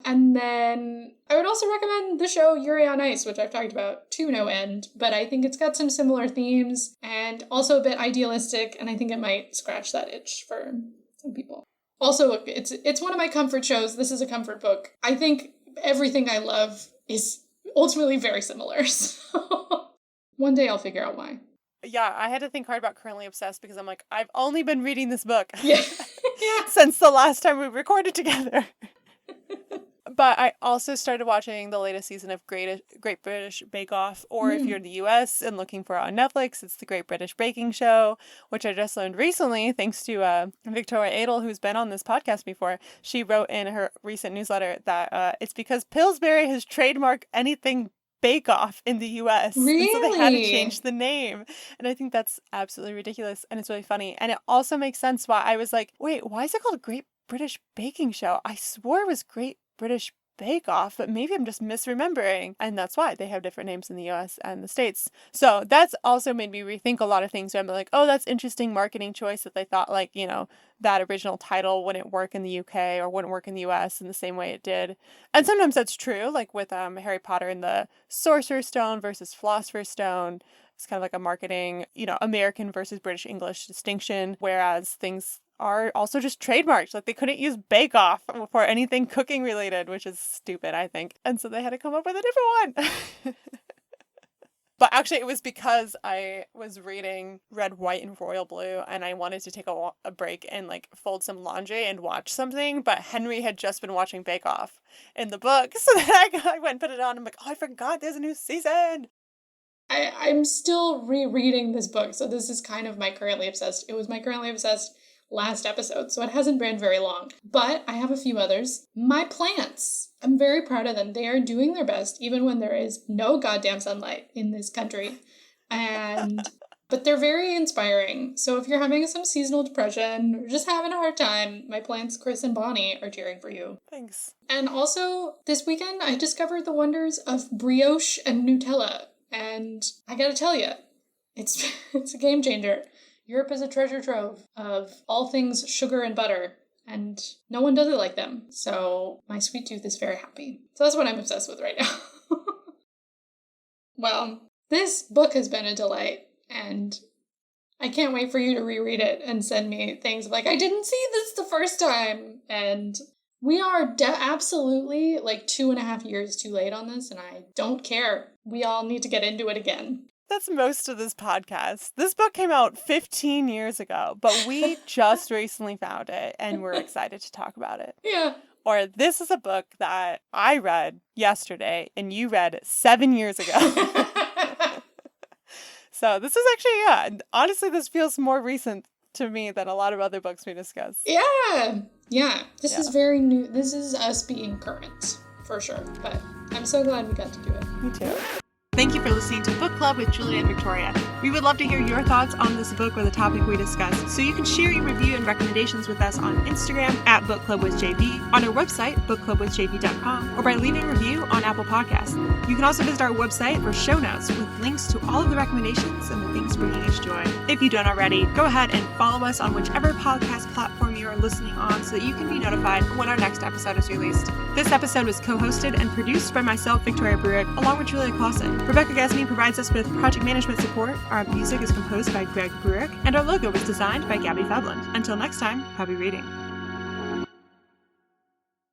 And then I would also recommend the show Yuri on Ice, which I've talked about to no end, but I think it's got some similar themes and also a bit idealistic, and I think it might scratch that itch for some people. Also, it's one of my comfort shows. This is a comfort book. I think everything I love is ultimately very similar, so one day I'll figure out why. Yeah, I had to think hard about Currently Obsessed because I'm like, I've only been reading this book yeah. since the last time we recorded together. But I also started watching the latest season of Great British Bake Off, or if you're in the US and looking for it on Netflix, it's the Great British Baking Show, which I just learned recently thanks to Victoria Adel, who's been on this podcast before. She wrote in her recent newsletter that it's because Pillsbury has trademarked anything Bake Off in the US. Really? And so they had to change the name. And I think that's absolutely ridiculous. And it's really funny. And it also makes sense why I was like, wait, why is it called Great British Baking Show? I swore it was Great British Bake Off, but maybe I'm just misremembering. And that's why they have different names in the US and the States. So that's also made me rethink a lot of things. So I'm like, oh, that's interesting marketing choice that they thought like, that original title wouldn't work in the UK or wouldn't work in the US in the same way it did. And sometimes that's true, like with Harry Potter and the Sorcerer's Stone versus Philosopher's Stone. It's kind of like a marketing, American versus British English distinction, whereas things are also just trademarked. Like they couldn't use Bake Off for anything cooking related, which is stupid, I think. And so they had to come up with a different one. But actually, it was because I was reading Red, White, and Royal Blue, and I wanted to take a break and like fold some laundry and watch something. But Henry had just been watching Bake Off in the book, so then I went and put it on. I'm like, oh, I forgot there's a new season. I'm still rereading this book, so this is kind of my Currently Obsessed. It was my Currently Obsessed last episode, so it hasn't been very long. But I have a few others. My plants. I'm very proud of them. They are doing their best, even when there is no goddamn sunlight in this country. But they're very inspiring. So if you're having some seasonal depression or just having a hard time, my plants, Chris and Bonnie, are cheering for you. Thanks. And also, this weekend, I discovered the wonders of brioche and Nutella. And I gotta tell you, it's a game changer. Europe is a treasure trove of all things sugar and butter, and no one does it like them. So my sweet tooth is very happy. So that's what I'm obsessed with right now. Well, this book has been a delight, and I can't wait for you to reread it and send me things like, I didn't see this the first time. And we are absolutely like 2.5 years too late on this, and I don't care. We all need to get into it again. That's most of this podcast. This book came out 15 years ago, but we just recently found it, and we're excited to talk about it. Yeah. Or this is a book that I read yesterday, and you read 7 years ago. So this is actually, honestly, this feels more recent to me than a lot of other books we discuss. Yeah. This is very new. This is us being current, for sure. But I'm so glad we got to do it. Me too. Thank you for listening to Book Club with Julia and Victoria. We would love to hear your thoughts on this book or the topic we discussed, so you can share your review and recommendations with us on Instagram at Book Club with JV, on our website, bookclubwithjv.com, or by leaving a review on Apple Podcasts. You can also visit our website for show notes with links to all of the recommendations and the things bringing us joy. If you don't already, go ahead and follow us on whichever podcast platform you are listening on so that you can be notified when our next episode is released. This episode was co-hosted and produced by myself, Victoria Bruick, along with Julia Clausen. Rebecca Gasney provides us with project management support. Our music is composed by Greg Bruick, and our logo was designed by Gabby Fabland. Until next time, happy reading.